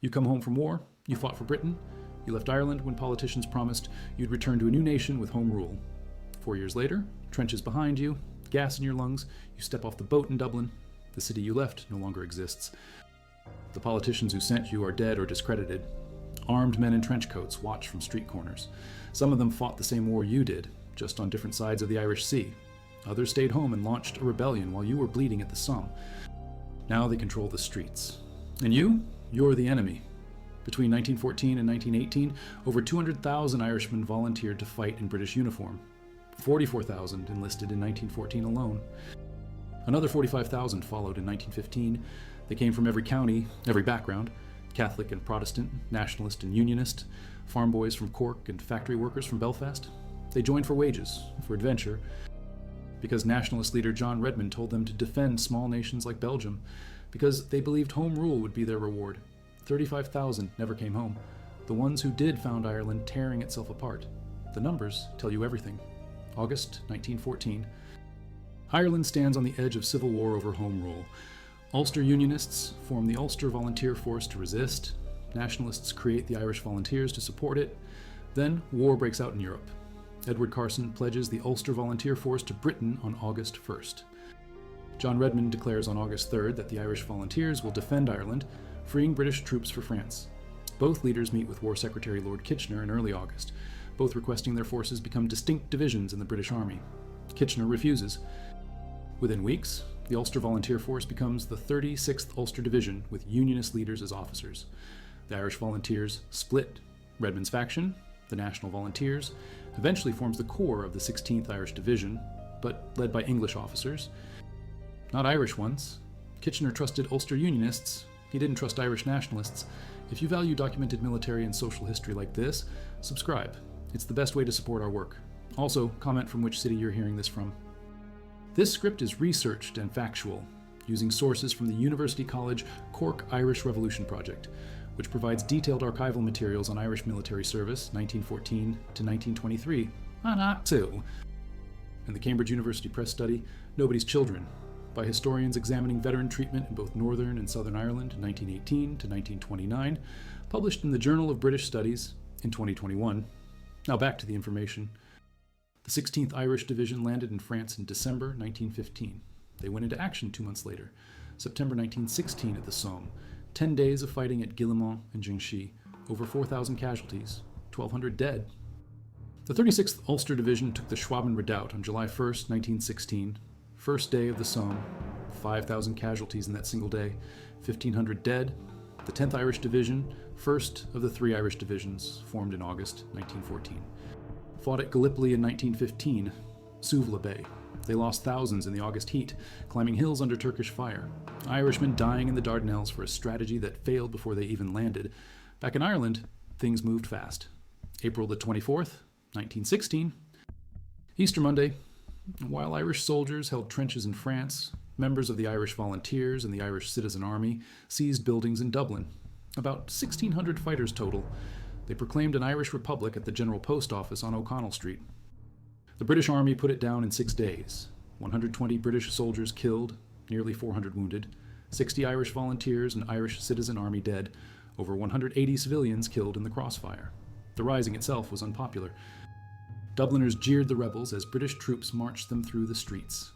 You come home from war, you fought for Britain, you left Ireland when politicians promised you'd return to a new nation with home rule. 4 years later, trenches behind you, gas in your lungs, you step off the boat in Dublin. The city you left no longer exists. The politicians who sent you are dead or discredited. Armed men in trench coats watch from street corners. Some of them fought the same war you did, just on different sides of the Irish Sea. Others stayed home and launched a rebellion while you were bleeding at the Somme. Now they control the streets. And you're the enemy. Between 1914 and 1918, over 200,000 Irishmen volunteered to fight in British uniform. 44,000 enlisted in 1914 alone. Another 45,000 followed in 1915. They came from every county, every background, Catholic and Protestant, nationalist and unionist, farm boys from Cork and factory workers from Belfast. They joined for wages, for adventure, because nationalist leader John Redmond told them to defend small nations like Belgium, because they believed home rule would be their reward. 35,000 never came home. The ones who did found Ireland tearing itself apart. The numbers tell you everything. August 1914. Ireland stands on the edge of civil war over home rule. Ulster Unionists form the Ulster Volunteer Force to resist. Nationalists create the Irish Volunteers to support it. Then war breaks out in Europe. Edward Carson pledges the Ulster Volunteer Force to Britain on August 1st. John Redmond declares on August 3rd that the Irish Volunteers will defend Ireland, freeing British troops for France. Both leaders meet with War Secretary Lord Kitchener in early August, both requesting their forces become distinct divisions in the British Army. Kitchener refuses. Within weeks, the Ulster Volunteer Force becomes the 36th Ulster Division with Unionist leaders as officers. The Irish Volunteers split. Redmond's faction, the National Volunteers, eventually forms the core of the 16th Irish Division, but led by English officers. Not Irish ones. Kitchener trusted Ulster Unionists. He didn't trust Irish nationalists. If you value documented military and social history like this, subscribe. It's the best way to support our work. Also, comment from which city you're hearing this from. This script is researched and factual, using sources from the University College Cork Irish Revolution Project, which provides detailed archival materials on Irish military service, 1914 to 1923, and Act 2. And the Cambridge University Press study, Nobody's Children, by historians examining veteran treatment in both Northern and Southern Ireland, 1918 to 1929, published in the Journal of British Studies in 2021. Now back to the information. The 16th Irish Division landed in France in December 1915. They went into action 2 months later, September 1916 at the Somme. 10 days of fighting at Guillemont and Ginchy, over 4,000 casualties, 1,200 dead. The 36th Ulster Division took the Schwaben Redoubt on July 1st, 1916. First day of the Somme, 5,000 casualties in that single day, 1,500 dead. The 10th Irish Division, first of the 3 Irish divisions, formed in August 1914. Fought at Gallipoli in 1915, Suvla Bay. They lost thousands in the August heat, climbing hills under Turkish fire. Irishmen dying in the Dardanelles for a strategy that failed before they even landed. Back in Ireland, things moved fast. April the 24th, 1916. Easter Monday. While Irish soldiers held trenches in France, members of the Irish Volunteers and the Irish Citizen Army seized buildings in Dublin. About 1,600 fighters total. They proclaimed an Irish Republic at the General Post Office on O'Connell Street. The British Army put it down in 6 days. 120 British soldiers killed, nearly 400 wounded, 60 Irish volunteers and Irish Citizen Army dead, over 180 civilians killed in the crossfire. The rising itself was unpopular. Dubliners jeered the rebels as British troops marched them through the streets.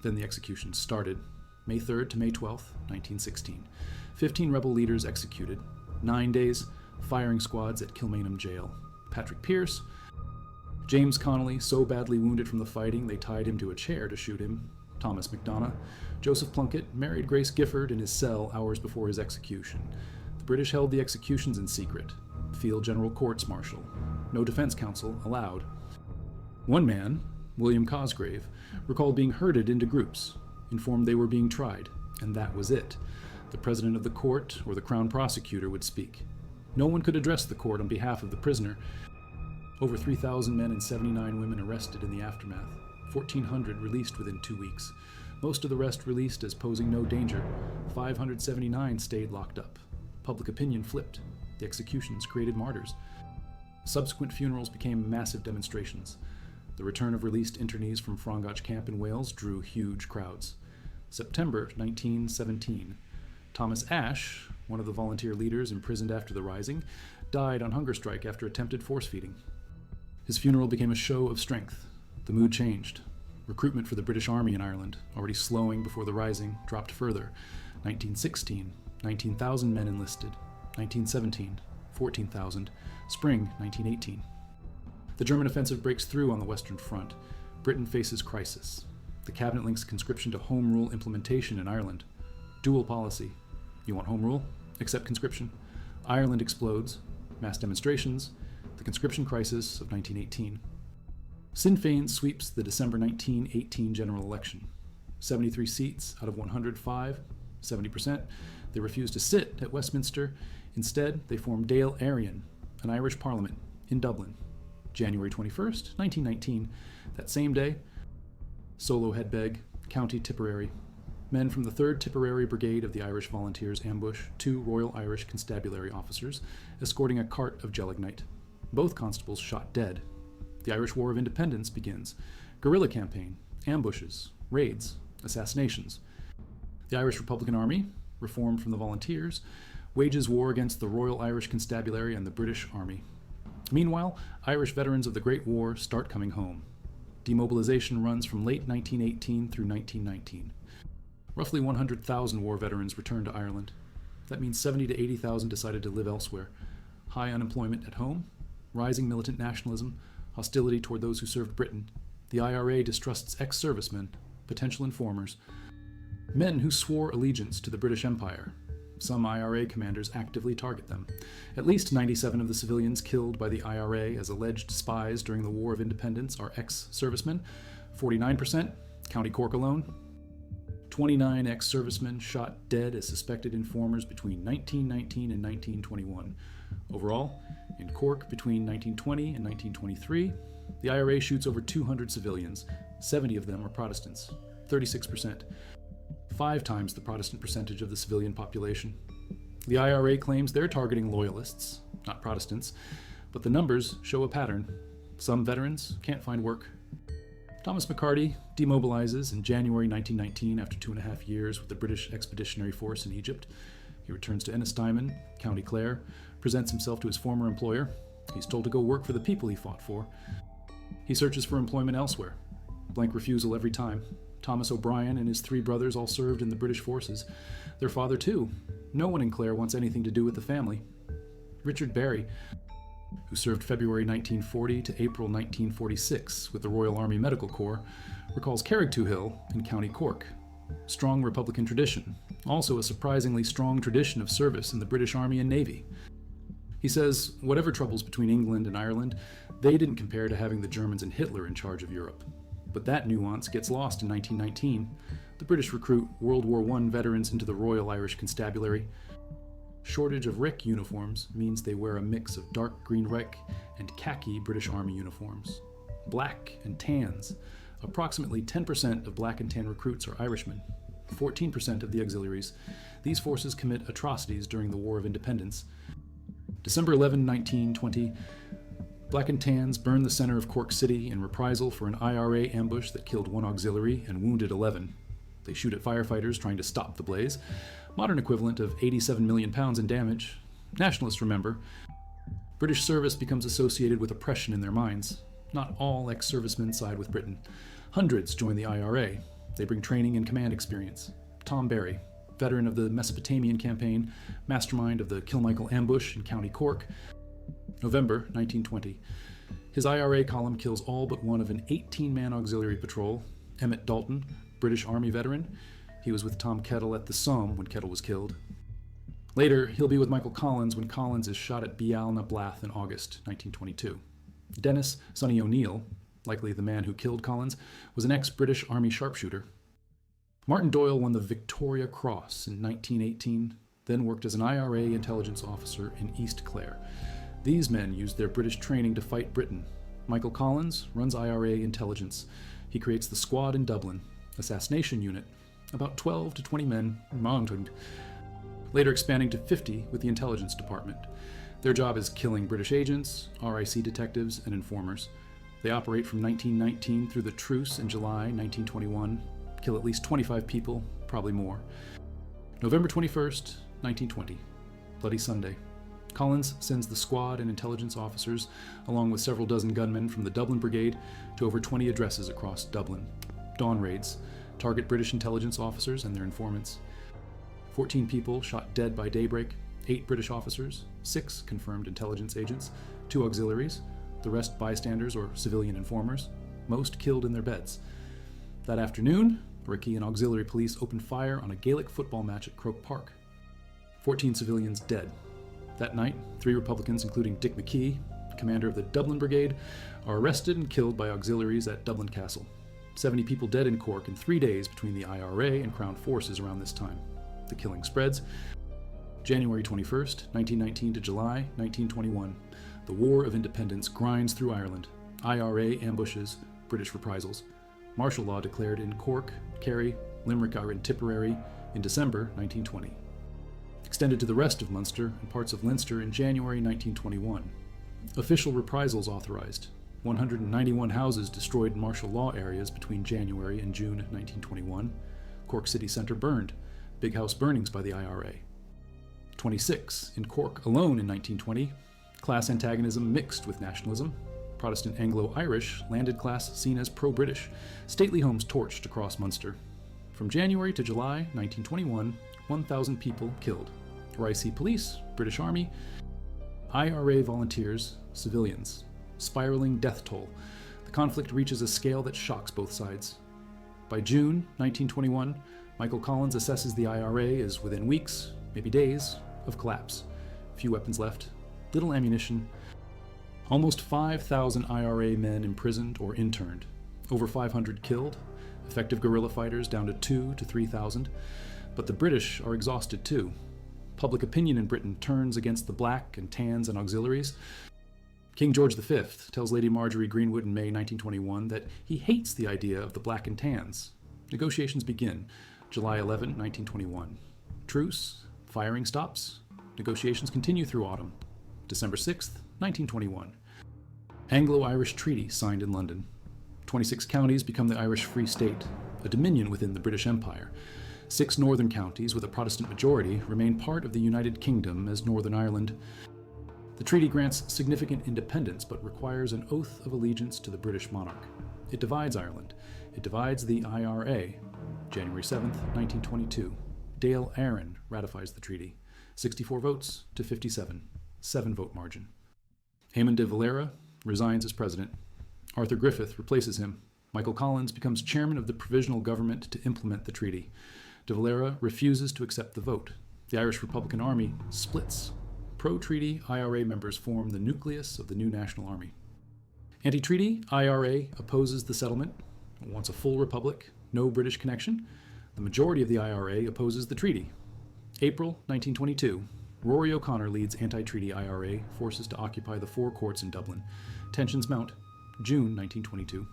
Then the executions started, May 3rd to May 12th, 1916. 15 rebel leaders executed. 9 days, firing squads at Kilmainham Jail. Patrick Pearse, James Connolly, so badly wounded from the fighting they tied him to a chair to shoot him. Thomas MacDonagh. Joseph Plunkett married Grace Gifford in his cell hours before his execution. The British held the executions in secret. Field General Courts-Martial. No defense counsel allowed. One man, William Cosgrave, recalled being herded into groups, informed they were being tried, and that was it. The president of the court or the crown prosecutor would speak. No one could address the court on behalf of the prisoner. Over 3,000 men and 79 women arrested in the aftermath. 1,400 released within 2 weeks. Most of the rest released as posing no danger. 579 stayed locked up. Public opinion flipped. The executions created martyrs. Subsequent funerals became massive demonstrations. The return of released internees from Frongotch Camp in Wales drew huge crowds. September 1917. Thomas Ashe, one of the volunteer leaders imprisoned after the Rising, died on hunger strike after attempted force feeding. His funeral became a show of strength. The mood changed. Recruitment for the British Army in Ireland, already slowing before the Rising, dropped further. 1916, 19,000 men enlisted. 1917, 14,000. Spring, 1918. The German offensive breaks through on the Western Front. Britain faces crisis. The cabinet links conscription to Home Rule implementation in Ireland. Dual policy. You want Home Rule? Accept conscription. Ireland explodes. Mass demonstrations. The conscription crisis of 1918. Sinn Féin sweeps the December 1918 general election. 73 seats out of 105, 70%. They refuse to sit at Westminster. Instead, they form Dáil Éireann, an Irish parliament, in Dublin. January 21st, 1919. That same day, Solo Headbeg, County Tipperary. Men from the 3rd Tipperary Brigade of the Irish Volunteers ambush 2 Royal Irish Constabulary officers, escorting a cart of gelignite. Both constables shot dead. The Irish War of Independence begins. Guerrilla campaign, ambushes, raids, assassinations. The Irish Republican Army, reformed from the Volunteers, wages war against the Royal Irish Constabulary and the British Army. Meanwhile, Irish veterans of the Great War start coming home. Demobilization runs from late 1918 through 1919. Roughly 100,000 war veterans return to Ireland. That means 70 to 80,000 decided to live elsewhere. High unemployment at home, rising militant nationalism, hostility toward those who served Britain. The IRA distrusts ex-servicemen, potential informers, men who swore allegiance to the British Empire. Some IRA commanders actively target them. At least 97 of the civilians killed by the IRA as alleged spies during the War of Independence are ex-servicemen, 49%, County Cork alone. 29 ex-servicemen shot dead as suspected informers between 1919 and 1921. Overall, in Cork between 1920 and 1923, the IRA shoots over 200 civilians. 70 of them are Protestants, 36%. 5 times the Protestant percentage of the civilian population. The IRA claims they're targeting loyalists, not Protestants, but the numbers show a pattern. Some veterans can't find work. Thomas McCarty demobilizes in January 1919 after 2.5 years with the British Expeditionary Force in Egypt. He returns to Ennistymon, County Clare, presents himself to his former employer. He's told to go work for the people he fought for. He searches for employment elsewhere. Blank refusal every time. Thomas O'Brien and his 3 brothers all served in the British forces. Their father, too. No one in Clare wants anything to do with the family. Richard Barry, who served February 1940 to April 1946 with the Royal Army Medical Corps, recalls Carrigtwohill in County Cork. Strong Republican tradition. Also a surprisingly strong tradition of service in the British Army and Navy. He says, whatever troubles between England and Ireland, they didn't compare to having the Germans and Hitler in charge of Europe. But that nuance gets lost in 1919. The British recruit World War I veterans into the Royal Irish Constabulary. Shortage of RIC uniforms means they wear a mix of dark green RIC and khaki British Army uniforms. Black and tans. Approximately 10% of black and tan recruits are Irishmen. 14% of the auxiliaries. These forces commit atrocities during the War of Independence. December 11, 1920, Black and Tans burn the center of Cork City in reprisal for an IRA ambush that killed 1 auxiliary and wounded 11. They shoot at firefighters trying to stop the blaze. Modern equivalent of 87 million pounds in damage. Nationalists remember. British service becomes associated with oppression in their minds. Not all ex-servicemen side with Britain. Hundreds join the IRA. They bring training and command experience. Tom Barry, veteran of the Mesopotamian campaign, mastermind of the Kilmichael ambush in County Cork. November 1920. His IRA column kills all but one of an 18-man auxiliary patrol. Emmett Dalton, British Army veteran. He was with Tom Kettle at the Somme when Kettle was killed. Later, he'll be with Michael Collins when Collins is shot at Beal na Blath in August 1922. Dennis Sonny O'Neill, likely the man who killed Collins, was an ex-British Army sharpshooter. Martin Doyle won the Victoria Cross in 1918, then worked as an IRA intelligence officer in East Clare. These men used their British training to fight Britain. Michael Collins runs IRA intelligence. He creates the Squad in Dublin, assassination unit, about 12 to 20 men, mounted, later expanding to 50 with the intelligence department. Their job is killing British agents, RIC detectives, and informers. They operate from 1919 through the truce in July 1921, kill at least 25 people, probably more. November 21st, 1920. Bloody Sunday. Collins sends the squad and intelligence officers, along with several dozen gunmen from the Dublin Brigade, to over 20 addresses across Dublin. Dawn raids target British intelligence officers and their informants. 14 people shot dead by daybreak, 8 British officers, 6 confirmed intelligence agents, 2 auxiliaries, the rest bystanders or civilian informers, most killed in their beds. That afternoon, Ricky and auxiliary police opened fire on a Gaelic football match at Croke Park. 14 civilians dead. That night, 3 Republicans, including Dick McKee, commander of the Dublin Brigade, are arrested and killed by auxiliaries at Dublin Castle. 70 people dead in Cork in 3 days between the IRA and Crown forces around this time. The killing spreads. January 21st, 1919 to July 1921. The War of Independence grinds through Ireland. IRA ambushes, British reprisals. Martial law declared in Cork, Kerry, Limerick, and Tipperary in December 1920. Extended to the rest of Munster and parts of Leinster in January 1921. Official reprisals authorized. 191 houses destroyed in martial law areas between January and June 1921. Cork city centre burned. Big house burnings by the IRA. 26 in Cork alone in 1920. Class antagonism mixed with nationalism. Protestant Anglo-Irish landed class seen as pro-British. Stately homes torched across Munster. From January to July 1921, 1,000 people killed. RIC police, British Army, IRA volunteers, civilians. Spiraling death toll. The conflict reaches a scale that shocks both sides. By June 1921, Michael Collins assesses the IRA as within weeks, maybe days, of collapse. Few weapons left, little ammunition. Almost 5,000 IRA men imprisoned or interned. Over 500 killed. Effective guerrilla fighters down to 2,000 to 3,000. But the British are exhausted too. Public opinion in Britain turns against the black and tans and auxiliaries. King George V tells Lady Marjorie Greenwood in May 1921 that he hates the idea of the black and tans. Negotiations begin, July 11, 1921. Truce, firing stops. Negotiations continue through autumn. December 6, 1921. Anglo-Irish Treaty signed in London. 26 counties become the Irish Free State, a dominion within the British Empire. 6 northern counties with a Protestant majority remain part of the United Kingdom as Northern Ireland. The treaty grants significant independence but requires an oath of allegiance to the British monarch. It divides Ireland. It divides the IRA. January 7, 1922. Dale Arran ratifies the treaty. 64 votes to 57. 7-vote margin. Eamon de Valera resigns as president. Arthur Griffith replaces him. Michael Collins becomes chairman of the provisional government to implement the treaty. De Valera refuses to accept the vote. The Irish Republican Army splits. Pro-treaty IRA members form the nucleus of the new National Army. Anti-treaty IRA opposes the settlement, wants a full republic, no British connection. The majority of the IRA opposes the treaty. April 1922. Rory O'Connor leads anti-treaty IRA forces to occupy the 4 courts in Dublin. Tensions mount. June 1922.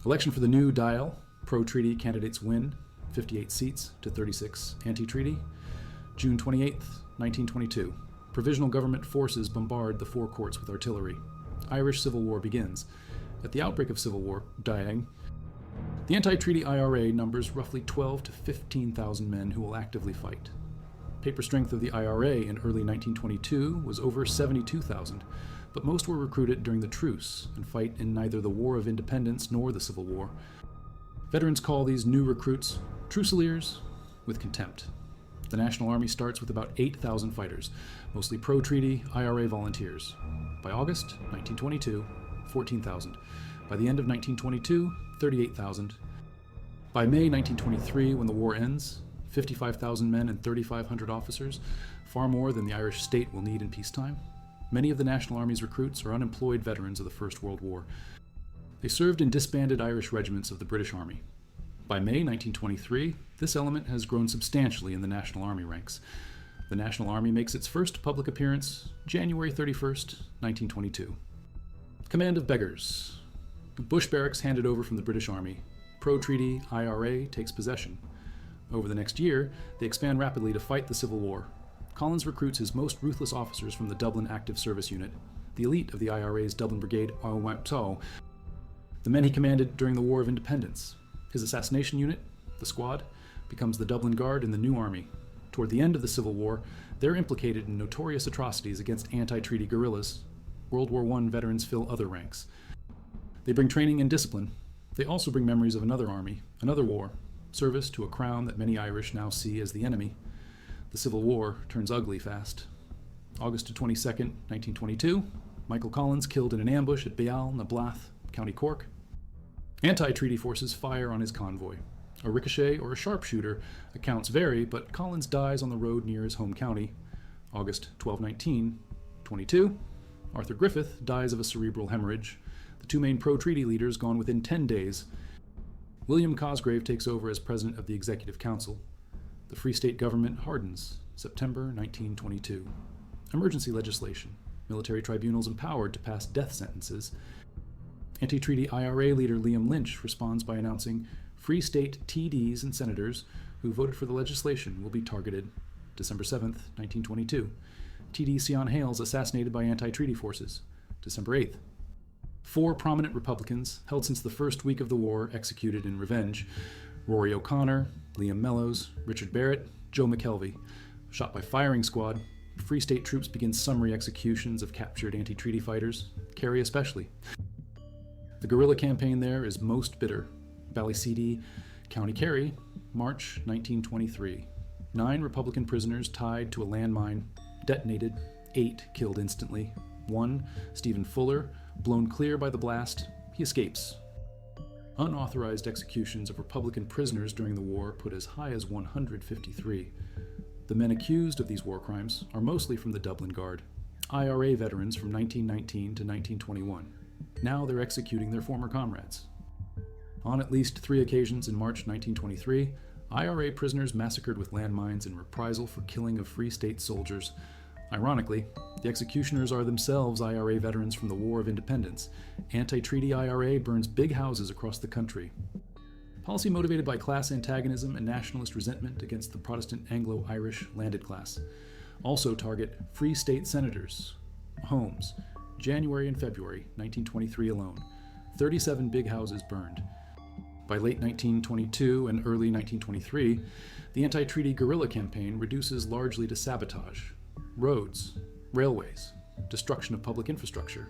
Election for the new Dáil. Pro-treaty candidates win. 58 seats to 36 anti-treaty. June 28, 1922. Provisional government forces bombard the 4 courts with artillery. Irish Civil War begins. At the outbreak of Civil War, dying, the anti-treaty IRA numbers roughly 12 to 15,000 men who will actively fight. Paper strength of the IRA in early 1922 was over 72,000, but most were recruited during the truce and fight in neither the War of Independence nor the Civil War. Veterans call these new recruits Truceliers with contempt. The National Army starts with about 8,000 fighters, mostly pro-treaty IRA volunteers. By August 1922, 14,000. By the end of 1922, 38,000. By May 1923, when the war ends, 55,000 men and 3,500 officers, far more than the Irish state will need in peacetime. Many of the National Army's recruits are unemployed veterans of the First World War. They served in disbanded Irish regiments of the British Army. By May 1923, this element has grown substantially in the National Army ranks. The National Army makes its first public appearance January 31st, 1922. Command of beggars. Bush barracks handed over from the British Army. Pro-treaty IRA takes possession. Over the next year, they expand rapidly to fight the Civil War. Collins recruits his most ruthless officers from the Dublin Active Service Unit, the elite of the IRA's Dublin Brigade Owato, the men he commanded during the War of Independence. His assassination unit, the Squad, becomes the Dublin Guard in the new army. Toward the end of the Civil War, They're implicated in notorious atrocities against anti-treaty guerrillas. World War I veterans fill other ranks. They bring training and discipline. They also bring memories of another army, another war, service to a crown that many Irish now see as the enemy. The Civil War turns ugly fast. August 22nd, 1922, Michael Collins killed in an ambush at Beal na Blath, County Cork. Anti-treaty forces fire on his convoy. A ricochet or a sharpshooter, accounts vary, but Collins dies on the road near his home county. August 12, 1922, Arthur Griffith dies of a cerebral hemorrhage. The two main pro-treaty leaders gone within 10 days. William Cosgrave takes over as president of the Executive Council. The Free State government hardens, September 1922. Emergency legislation. Military tribunals empowered to pass death sentences. Anti-treaty IRA leader Liam Lynch responds by announcing Free State TDs and senators who voted for the legislation will be targeted. December 7th, 1922. TD Sion Hales assassinated by anti-treaty forces. December 8th. 4 prominent Republicans, held since the first week of the war, executed in revenge. Rory O'Connor, Liam Mellows, Richard Barrett, Joe McKelvey. Shot by firing squad, Free State troops begin summary executions of captured anti-treaty fighters, Kerry especially. The guerrilla campaign there is most bitter. Ballyseedy, County Kerry, March 1923. 9 Republican prisoners tied to a landmine, detonated, 8 killed instantly. 1, Stephen Fuller, blown clear by the blast, he escapes. Unauthorized executions of Republican prisoners during the war put as high as 153. The men accused of these war crimes are mostly from the Dublin Guard, IRA veterans from 1919 to 1921. Now they're executing their former comrades. On at least 3 occasions in March 1923, IRA prisoners massacred with landmines in reprisal for killing of Free State soldiers. Ironically, the executioners are themselves IRA veterans from the War of Independence. Anti-treaty IRA burns big houses across the country. Policy motivated by class antagonism and nationalist resentment against the Protestant Anglo-Irish landed class. Also target Free State senators' homes. January and February 1923 alone. 37 big houses burned. By late 1922 and early 1923, the anti-treaty guerrilla campaign reduces largely to sabotage. Roads, railways, destruction of public infrastructure.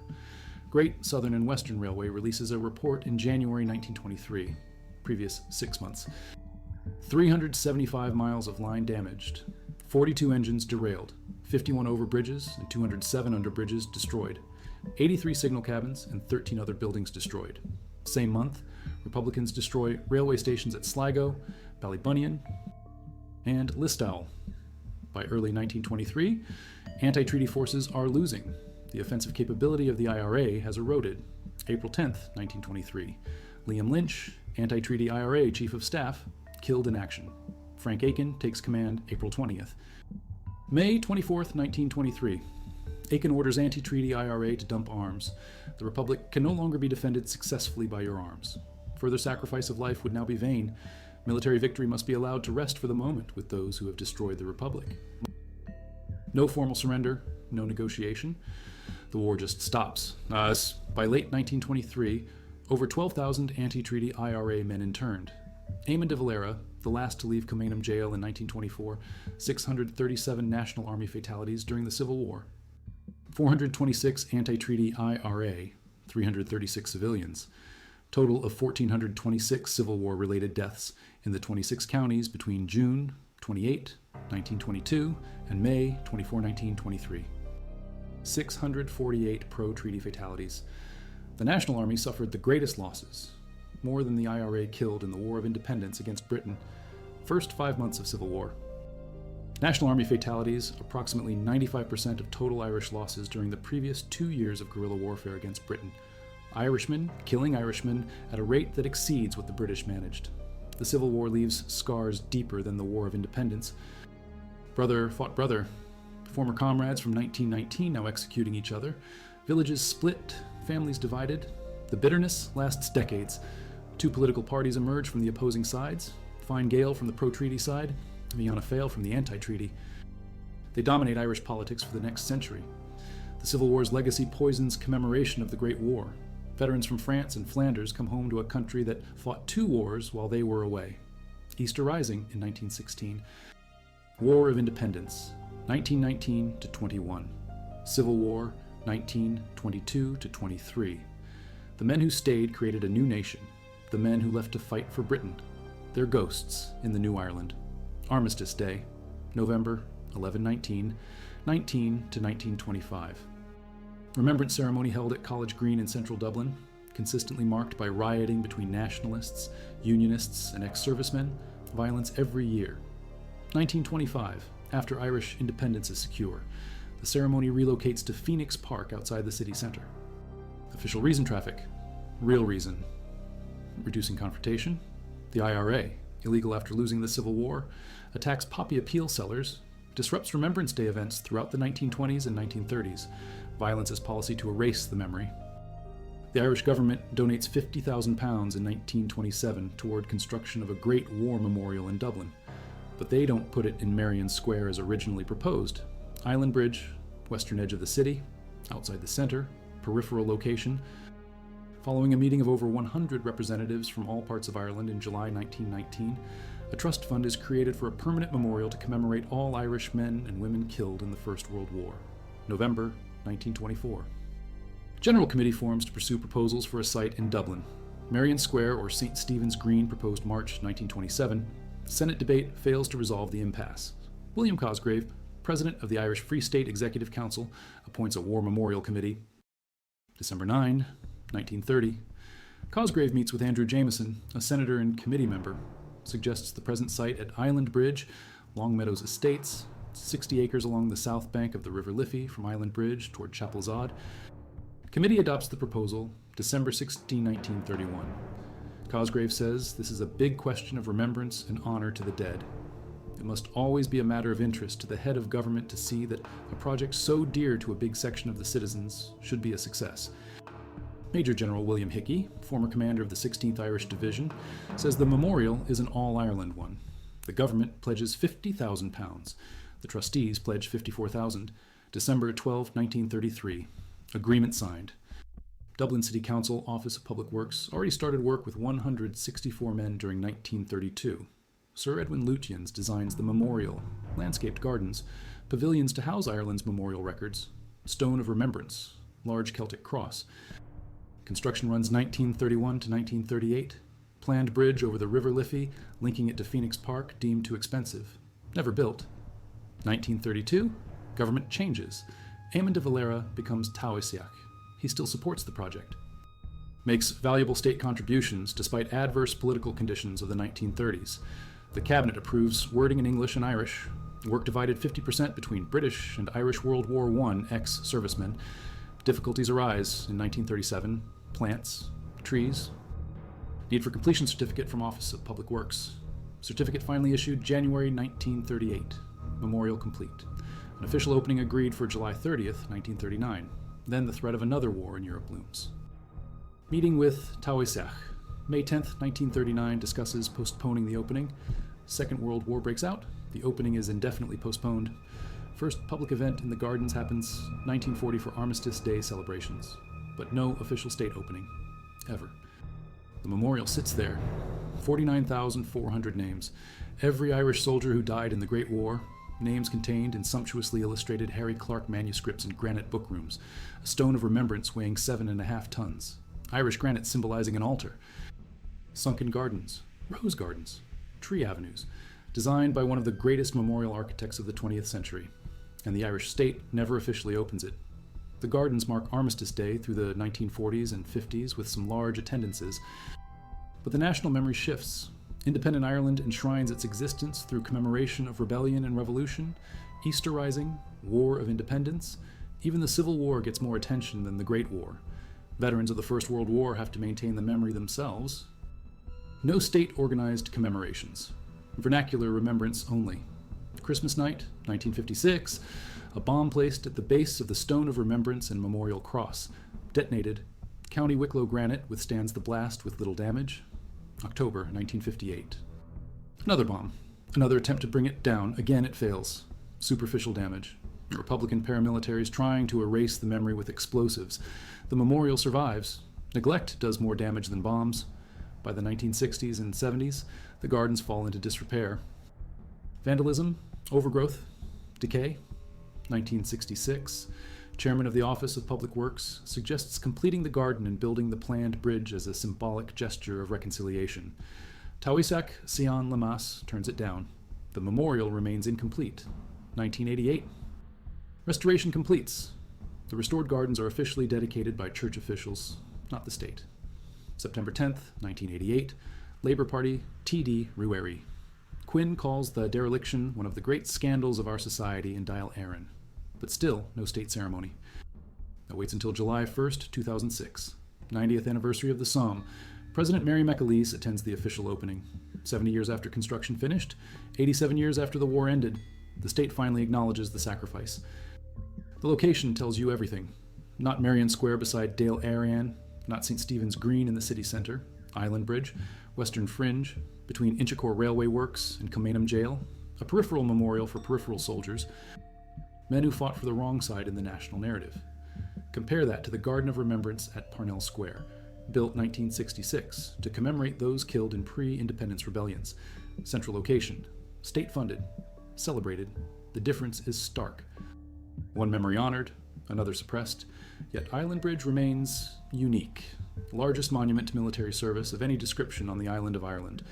Great Southern and Western Railway releases a report in January 1923, previous 6 months. 375 miles of line damaged, 42 engines derailed, 51 overbridges and 207 underbridges destroyed, 83 signal cabins and 13 other buildings destroyed. Same month, Republicans destroy railway stations at Sligo, Ballybunion, and Listowel. By early 1923, anti-treaty forces are losing. The offensive capability of the IRA has eroded. April 10th, 1923. Liam Lynch, anti-treaty IRA chief of staff, killed in action. Frank Aiken takes command April 20th. May 24th, 1923. Aiken orders anti-treaty IRA to dump arms. The Republic can no longer be defended successfully by your arms. Further sacrifice of life would now be vain. Military victory must be allowed to rest for the moment with those who have destroyed the Republic. No formal surrender, no negotiation. The war just stops. By late 1923, over 12,000 anti-treaty IRA men interned. Eamon de Valera, the last to leave Kilmainham Jail in 1924, 637 National Army fatalities during the Civil War. 426 anti-treaty IRA, 336 civilians. Total of 1,426 Civil War-related deaths in the 26 counties between June 28, 1922 and May 24, 1923. 648 pro-treaty fatalities. The National Army suffered the greatest losses, more than the IRA killed in the War of Independence against Britain. First 5 months of Civil War. National Army fatalities, approximately 95% of total Irish losses during the previous 2 years of guerrilla warfare against Britain. Irishmen killing Irishmen at a rate that exceeds what the British managed. The Civil War leaves scars deeper than the War of Independence. Brother fought brother. Former comrades from 1919 now executing each other. Villages split, families divided. The bitterness lasts decades. 2 political parties emerge from the opposing sides. Fine Gael from the pro-treaty side, Fianna Fáil from the anti-treaty. They dominate Irish politics for the next century. The Civil War's legacy poisons commemoration of the Great War. Veterans from France and Flanders come home to a country that fought 2 wars while they were away. Easter Rising in 1916. War of Independence. 1919 to 21. Civil War, 1922 to 23. The men who stayed created a new nation. The men who left to fight for Britain. Their ghosts in the New Ireland. Armistice Day, November 1119, 19 to 1925. Remembrance ceremony held at College Green in central Dublin, consistently marked by rioting between nationalists, unionists, and ex-servicemen, violence every year. 1925, after Irish independence is secure, the ceremony relocates to Phoenix Park outside the city centre. Official reason traffic, real reason. Reducing confrontation. The IRA, illegal after losing the Civil War, attacks poppy appeal sellers, disrupts Remembrance Day events throughout the 1920s and 1930s, violence as policy to erase the memory. The Irish government donates £50,000 in 1927 toward construction of a Great War Memorial in Dublin, but they don't put it in Merrion Square as originally proposed. Island Bridge, western edge of the city, outside the centre, peripheral location. Following a meeting of over 100 representatives from all parts of Ireland in July 1919, a trust fund is created for a permanent memorial to commemorate all Irish men and women killed in the First World War. November 1924. General Committee forms to pursue proposals for a site in Dublin. Merrion Square or St. Stephen's Green proposed March 1927. Senate debate fails to resolve the impasse. William Cosgrave, president of the Irish Free State Executive Council, appoints a War Memorial Committee. December 9, 1930. Cosgrave meets with Andrew Jameson, a senator and committee member, suggests the present site at Island Bridge, Longmeadows Estates, 60 acres along the south bank of the River Liffey from Island Bridge toward Chapelzod. Committee adopts the proposal December 16, 1931. Cosgrave says this is a big question of remembrance and honor to the dead. It must always be a matter of interest to the head of government to see that a project so dear to a big section of the citizens should be a success. Major General William Hickey, former commander of the 16th Irish Division, says the memorial is an all-Ireland one. The government pledges £50,000. The trustees pledge $54,000. December 12, 1933. Agreement signed. Dublin City Council Office of Public Works already started work with 164 men during 1932. Sir Edwin Lutyens designs the memorial, landscaped gardens, pavilions to house Ireland's memorial records, stone of remembrance, large Celtic cross. Construction runs 1931 to 1938. Planned bridge over the River Liffey, linking it to Phoenix Park, deemed too expensive. Never built. 1932, government changes. Eamon de Valera becomes Taoiseach. He still supports the project. Makes valuable state contributions despite adverse political conditions of the 1930s. The cabinet approves wording in English and Irish. Work divided 50% between British and Irish World War I ex-servicemen. Difficulties arise in 1937. Plants, trees. Need for completion certificate from Office of Public Works. Certificate finally issued January 1938. Memorial complete. An official opening agreed for July 30th, 1939. Then the threat of another war in Europe looms. Meeting with Taoiseach. May 10th, 1939 discusses postponing the opening. Second World War breaks out. The opening is indefinitely postponed. First public event in the gardens happens 1940 for Armistice Day celebrations, but no official state opening, ever. The memorial sits there. 49,400 names. Every Irish soldier who died in the Great War. Names contained in sumptuously illustrated Harry Clarke manuscripts in granite bookrooms. A stone of remembrance weighing 7.5 tons. Irish granite symbolizing an altar. Sunken gardens, rose gardens, tree avenues, designed by one of the greatest memorial architects of the 20th century. And the Irish state never officially opens it. The gardens mark Armistice Day through the 1940s and 50s with some large attendances. But the national memory shifts. Independent Ireland enshrines its existence through commemoration of rebellion and revolution, Easter Rising, War of Independence. Even the Civil War gets more attention than the Great War. Veterans of the First World War have to maintain the memory themselves. No state-organized commemorations. Vernacular remembrance only. Christmas night, 1956, a bomb placed at the base of the Stone of Remembrance and Memorial Cross. Detonated. County Wicklow granite withstands the blast with little damage. October 1958. Another bomb. Another attempt to bring it down. Again, it fails. Superficial damage. Republican paramilitaries trying to erase the memory with explosives. The memorial survives. Neglect does more damage than bombs. By the 1960s and 70s, the gardens fall into disrepair. Vandalism, overgrowth, decay. 1966. Chairman of the Office of Public Works suggests completing the garden and building the planned bridge as a symbolic gesture of reconciliation. Taoiseach Sion Lamas turns it down. The memorial remains incomplete. 1988. Restoration completes. The restored gardens are officially dedicated by church officials, not the state. September 10th, 1988. Labour Party, TD Rueri. Quinn calls the dereliction one of the great scandals of our society in Dail Éireann, but still no state ceremony. That waits until July 1st, 2006, 90th anniversary of the Somme. President Mary McAleese attends the official opening. 70 years after construction finished, 87 years after the war ended, the state finally acknowledges the sacrifice. The location tells you everything. Not Marion Square beside Dail Éireann, not St. Stephen's Green in the city centre, Island Bridge, Western Fringe, between Inchicore Railway Works and Kilmainham Jail, a peripheral memorial for peripheral soldiers, men who fought for the wrong side in the national narrative. Compare that to the Garden of Remembrance at Parnell Square, built 1966 to commemorate those killed in pre-independence rebellions. Central location, state-funded, celebrated. The difference is stark. One memory honored, another suppressed, yet Island Bridge remains unique. Largest monument to military service of any description on the island of Ireland.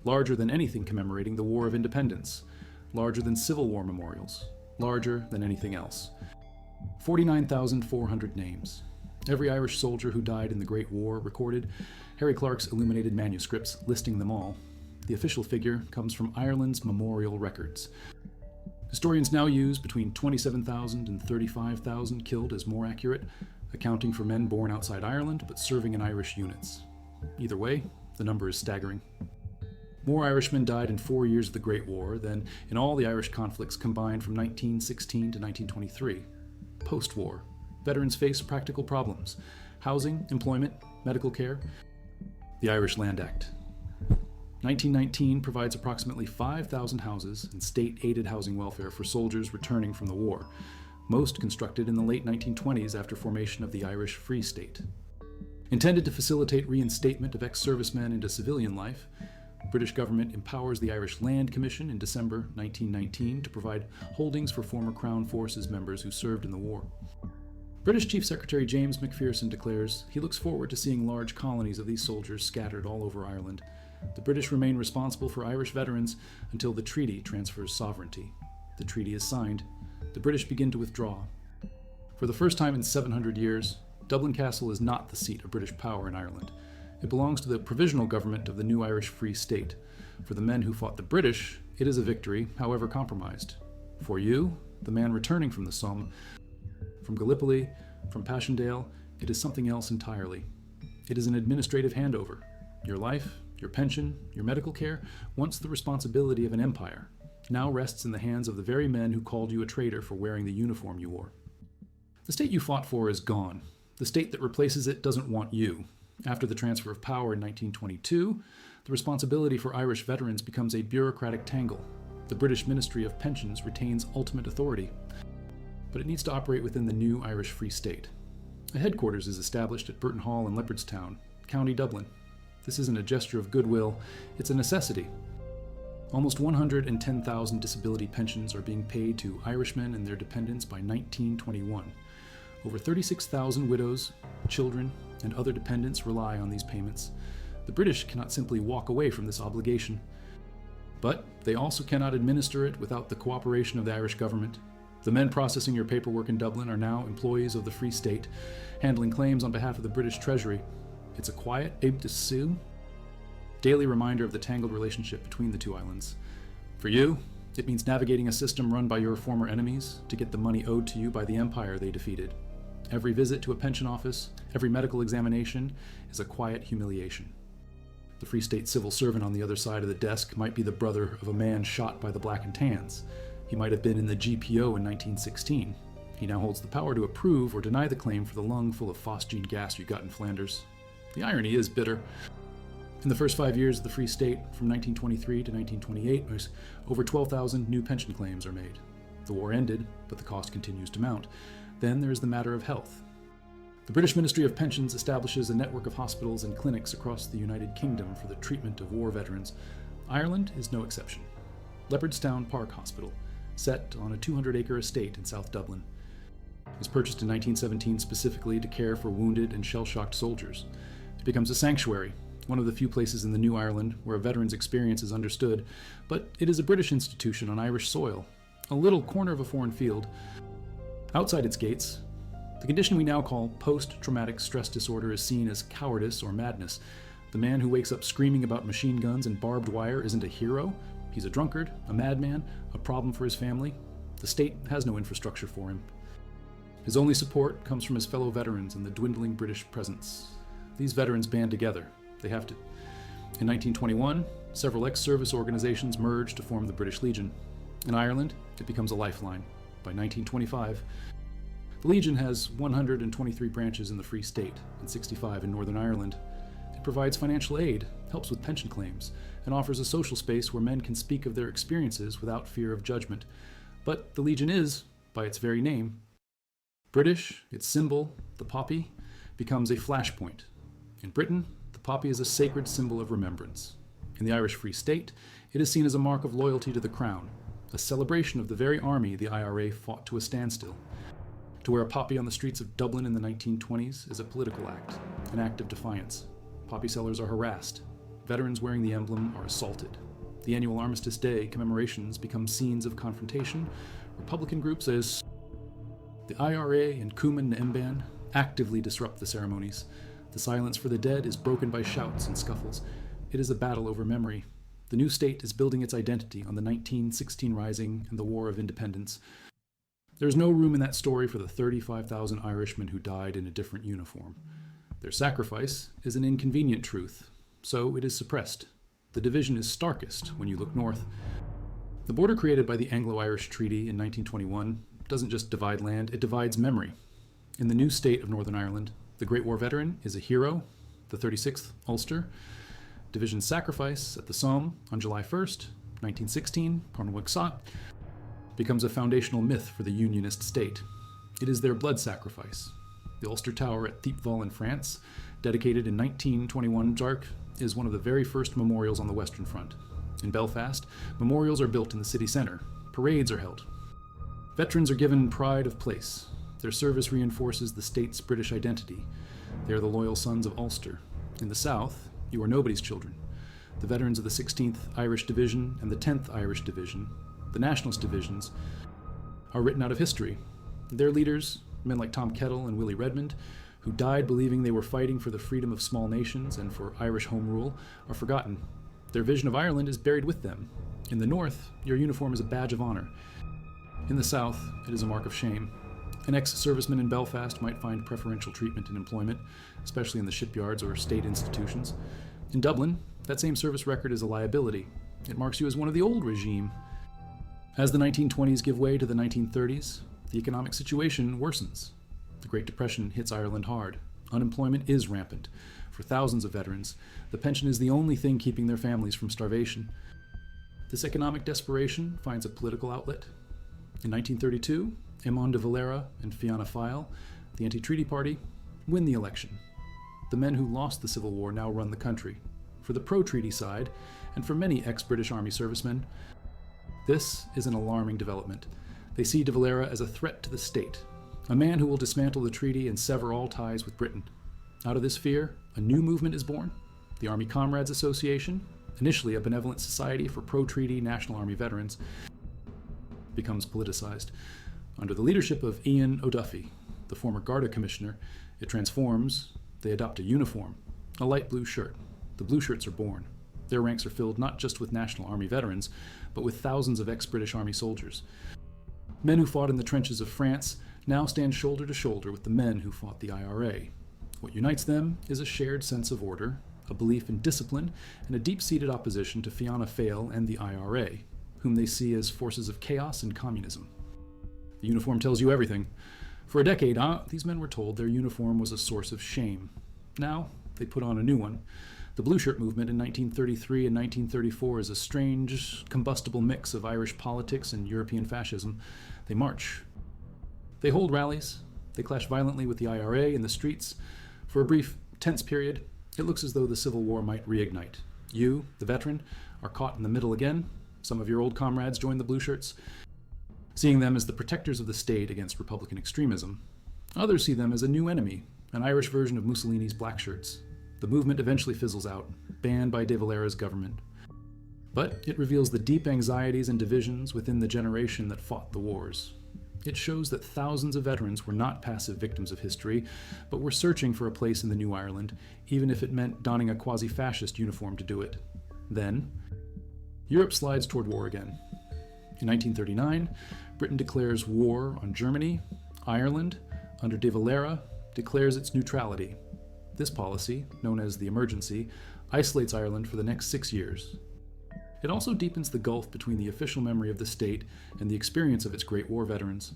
Larger than anything commemorating the War of Independence. Larger than Civil War memorials. Larger than anything else. 49,400 names. Every Irish soldier who died in the Great War recorded, Harry Clarke's illuminated manuscripts listing them all. The official figure comes from Ireland's memorial records. Historians now use between 27,000 and 35,000 killed as more accurate, accounting for men born outside Ireland but serving in Irish units. Either way, the number is staggering. More Irishmen died in 4 years of the Great War than in all the Irish conflicts combined from 1916 to 1923. Post-war, veterans face practical problems: housing, employment, medical care. The Irish Land Act. 1919 provides approximately 5,000 houses and state-aided housing welfare for soldiers returning from the war, most constructed in the late 1920s after formation of the Irish Free State. Intended to facilitate reinstatement of ex-servicemen into civilian life, British government empowers the Irish Land Commission in December 1919 to provide holdings for former Crown Forces members who served in the war. British Chief Secretary James Macpherson declares he looks forward to seeing large colonies of these soldiers scattered all over Ireland. The British remain responsible for Irish veterans until the treaty transfers sovereignty. The treaty is signed. The British begin to withdraw. For the first time in 700 years, Dublin Castle is not the seat of British power in Ireland. It belongs to the provisional government of the new Irish Free State. For the men who fought the British, it is a victory, however compromised. For you, the man returning from the Somme, from Gallipoli, from Passchendaele, it is something else entirely. It is an administrative handover. Your life, your pension, your medical care, once the responsibility of an empire, now rests in the hands of the very men who called you a traitor for wearing the uniform you wore. The state you fought for is gone. The state that replaces it doesn't want you. After the transfer of power in 1922, the responsibility for Irish veterans becomes a bureaucratic tangle. The British Ministry of Pensions retains ultimate authority, but it needs to operate within the new Irish Free State. A headquarters is established at Burton Hall in Leopardstown, County Dublin. This isn't a gesture of goodwill, it's a necessity. Almost 110,000 disability pensions are being paid to Irishmen and their dependents by 1921. Over 36,000 widows, children, and other dependents rely on these payments. The British cannot simply walk away from this obligation. But they also cannot administer it without the cooperation of the Irish government. The men processing your paperwork in Dublin are now employees of the Free State, handling claims on behalf of the British Treasury. It's a quiet aide de sous, daily reminder of the tangled relationship between the two islands. For you, it means navigating a system run by your former enemies to get the money owed to you by the empire they defeated. Every visit to a pension office, every medical examination is a quiet humiliation. The Free State civil servant on the other side of the desk might be the brother of a man shot by the Black and Tans. He might have been in the GPO in 1916. He now holds the power to approve or deny the claim for the lung full of phosgene gas you got in Flanders. The irony is bitter. In the first 5 years of the Free State, from 1923 to 1928, over 12,000 new pension claims are made. The war ended, but the cost continues to mount. Then there is the matter of health. The British Ministry of Pensions establishes a network of hospitals and clinics across the United Kingdom for the treatment of war veterans. Ireland is no exception. Leopardstown Park Hospital, set on a 200-acre estate in South Dublin. It was purchased in 1917 specifically to care for wounded and shell-shocked soldiers. It becomes a sanctuary, one of the few places in the New Ireland where a veteran's experience is understood, but it is a British institution on Irish soil, a little corner of a foreign field. Outside its gates, the condition we now call post-traumatic stress disorder is seen as cowardice or madness. The man who wakes up screaming about machine guns and barbed wire isn't a hero. He's a drunkard, a madman, a problem for his family. The state has no infrastructure for him. His only support comes from his fellow veterans and the dwindling British presence. These veterans band together. They have to. In 1921, several ex-service organizations merged to form the British Legion. In Ireland, it becomes a lifeline. By 1925, the Legion has 123 branches in the Free State and 65 in Northern Ireland. It provides financial aid, helps with pension claims, and offers a social space where men can speak of their experiences without fear of judgment. But the Legion is, by its very name, British. Its symbol, the poppy, becomes a flashpoint. In Britain, the poppy is a sacred symbol of remembrance. In the Irish Free State, it is seen as a mark of loyalty to the Crown, a celebration of the very army the IRA fought to a standstill. To wear a poppy on the streets of Dublin in the 1920s is a political act, an act of defiance. Poppy sellers are harassed. Veterans wearing the emblem are assaulted. The annual Armistice Day commemorations become scenes of confrontation. Republican groups as the IRA and Cumann na Mban actively disrupt the ceremonies. The silence for the dead is broken by shouts and scuffles. It is a battle over memory. The new state is building its identity on the 1916 Rising and the War of Independence. There is no room in that story for the 35,000 Irishmen who died in a different uniform. Their sacrifice is an inconvenient truth, so it is suppressed. The division is starkest when you look north. The border created by the Anglo-Irish Treaty in 1921 doesn't just divide land, it divides memory. In the new state of Northern Ireland, the Great War veteran is a hero, the 36th Ulster. Division's sacrifice at the Somme on July 1st, 1916, Pornwaksat, becomes a foundational myth for the Unionist state. It is their blood sacrifice. The Ulster Tower at Thiepval in France, dedicated in 1921, is one of the very first memorials on the Western Front. In Belfast, memorials are built in the city centre. Parades are held. Veterans are given pride of place. Their service reinforces the state's British identity. They are the loyal sons of Ulster. In the South, you are nobody's children. The veterans of the 16th Irish Division and the 10th Irish Division, the nationalist divisions, are written out of history. Their leaders, men like Tom Kettle and Willie Redmond, who died believing they were fighting for the freedom of small nations and for Irish home rule, are forgotten. Their vision of Ireland is buried with them. In the North, your uniform is a badge of honor. In the South, it is a mark of shame. An ex-serviceman in Belfast might find preferential treatment in employment, especially in the shipyards or state institutions. In Dublin, that same service record is a liability. It marks you as one of the old regime. As the 1920s give way to the 1930s, the economic situation worsens. The Great Depression hits Ireland hard. Unemployment is rampant. For thousands of veterans, the pension is the only thing keeping their families from starvation. This economic desperation finds a political outlet. In 1932, Eamon de Valera and Fianna Fáil, the anti-treaty party, win the election. The men who lost the Civil War now run the country. For the pro-treaty side, and for many ex-British Army servicemen, this is an alarming development. They see de Valera as a threat to the state, a man who will dismantle the treaty and sever all ties with Britain. Out of this fear, a new movement is born, the Army Comrades Association, initially a benevolent society for pro-treaty National Army veterans, becomes politicized. Under the leadership of Ian O'Duffy, the former Garda commissioner, it transforms. They adopt a uniform, a light blue shirt. The blue shirts are born. Their ranks are filled not just with National Army veterans, but with thousands of ex-British Army soldiers. Men who fought in the trenches of France now stand shoulder to shoulder with the men who fought the IRA. What unites them is a shared sense of order, a belief in discipline, and a deep-seated opposition to Fianna Fáil and the IRA, whom they see as forces of chaos and communism. The uniform tells you everything. For a decade, these men were told their uniform was a source of shame. Now, they put on a new one. The Blue Shirt movement in 1933 and 1934 is a strange, combustible mix of Irish politics and European fascism. They march. They hold rallies. They clash violently with the IRA in the streets. For a brief, tense period, it looks as though the Civil War might reignite. You, the veteran, are caught in the middle again. Some of your old comrades join the Blue Shirts. seeing them as the protectors of the state against Republican extremism. Others see them as a new enemy, an Irish version of Mussolini's black shirts. The movement eventually fizzles out, banned by De Valera's government. But it reveals the deep anxieties and divisions within the generation that fought the wars. It shows that thousands of veterans were not passive victims of history, but were searching for a place in the new Ireland, even if it meant donning a quasi-fascist uniform to do it. Then, Europe slides toward war again. In 1939, Britain declares war on Germany. Ireland, under De Valera, declares its neutrality. This policy, known as the Emergency, isolates Ireland for the next 6 years. It also deepens the gulf between the official memory of the state and the experience of its Great War veterans.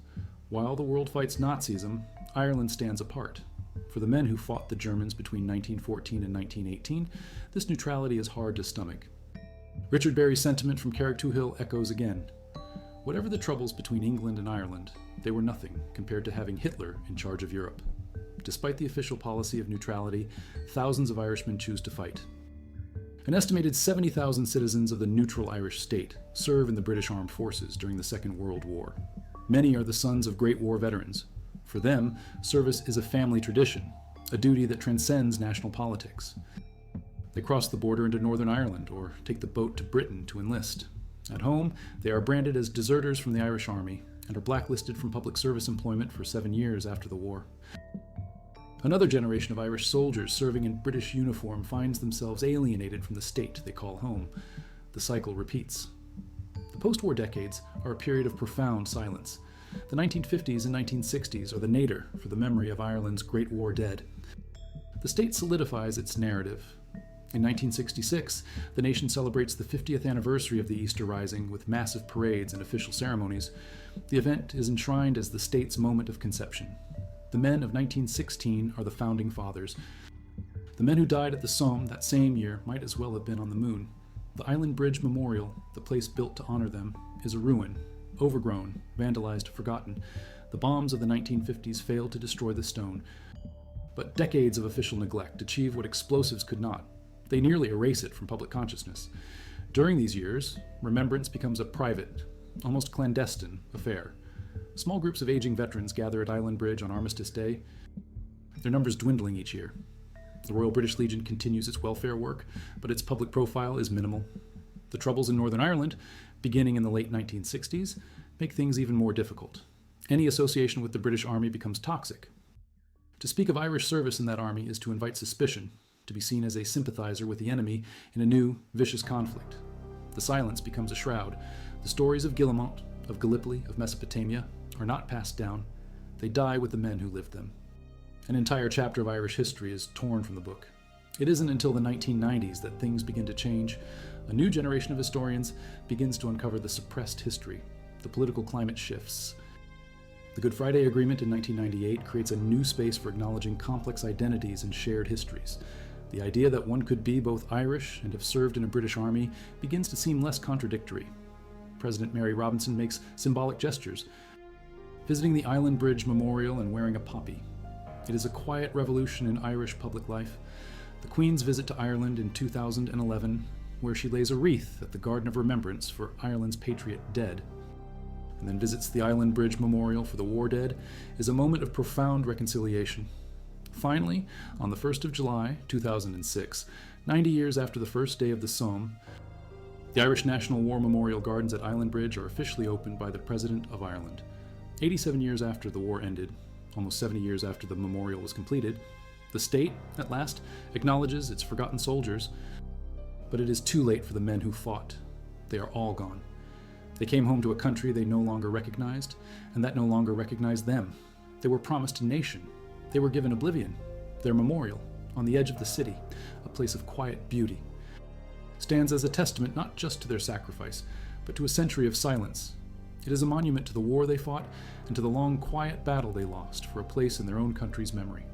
While the world fights Nazism, Ireland stands apart. For the men who fought the Germans between 1914 and 1918, this neutrality is hard to stomach. Richard Berry's sentiment from Carrigtwohill echoes again. Whatever the troubles between England and Ireland, they were nothing compared to having Hitler in charge of Europe. Despite the official policy of neutrality, thousands of Irishmen choose to fight. An estimated 70,000 citizens of the neutral Irish state serve in the British Armed Forces during the Second World War. Many are the sons of Great War veterans. For them, service is a family tradition, a duty that transcends national politics. They cross the border into Northern Ireland or take the boat to Britain to enlist. At home, they are branded as deserters from the Irish Army and are blacklisted from public service employment for 7 years after the war. Another generation of Irish soldiers serving in British uniform finds themselves alienated from the state they call home. The cycle repeats. The post-war decades are a period of profound silence. The 1950s and 1960s are the nadir for the memory of Ireland's Great War dead. The state solidifies its narrative. In 1966, the nation celebrates the 50th anniversary of the Easter Rising with massive parades and official ceremonies. The event is enshrined as the state's moment of conception. The men of 1916 are the founding fathers. The men who died at the Somme that same year might as well have been on the moon. The Island Bridge Memorial, the place built to honor them, is a ruin, overgrown, vandalized, forgotten. The bombs of the 1950s failed to destroy the stone. But decades of official neglect achieve what explosives could not. They nearly erase it from public consciousness. During these years, remembrance becomes a private, almost clandestine affair. Small groups of aging veterans gather at Island Bridge on Armistice Day, their numbers dwindling each year. The Royal British Legion continues its welfare work, but its public profile is minimal. The troubles in Northern Ireland, beginning in the late 1960s, make things even more difficult. Any association with the British Army becomes toxic. To speak of Irish service in that army is to invite suspicion, to be seen as a sympathizer with the enemy in a new, vicious conflict. The silence becomes a shroud. The stories of Guillemot, of Gallipoli, of Mesopotamia, are not passed down. They die with the men who lived them. An entire chapter of Irish history is torn from the book. It isn't until the 1990s that things begin to change. A new generation of historians begins to uncover the suppressed history. The political climate shifts. The Good Friday Agreement in 1998 creates a new space for acknowledging complex identities and shared histories. The idea that one could be both Irish and have served in a British army begins to seem less contradictory. President Mary Robinson makes symbolic gestures, visiting the Island Bridge Memorial and wearing a poppy. It is a quiet revolution in Irish public life. The Queen's visit to Ireland in 2011, where she lays a wreath at the Garden of Remembrance for Ireland's patriot dead, and then visits the Island Bridge Memorial for the war dead, is a moment of profound reconciliation. Finally, on the 1st of July, 2006, 90 years after the first day of the Somme, the Irish National War Memorial Gardens at Island Bridge are officially opened by the President of Ireland. 87 years after the war ended, almost 70 years after the memorial was completed, the state, at last, acknowledges its forgotten soldiers, but it is too late for the men who fought. They are all gone. They came home to a country they no longer recognized, and that no longer recognized them. They were promised a nation. They were given oblivion. Their memorial, on the edge of the city, a place of quiet beauty, stands as a testament not just to their sacrifice, but to a century of silence. It is a monument to the war they fought and to the long, quiet battle they lost for a place in their own country's memory.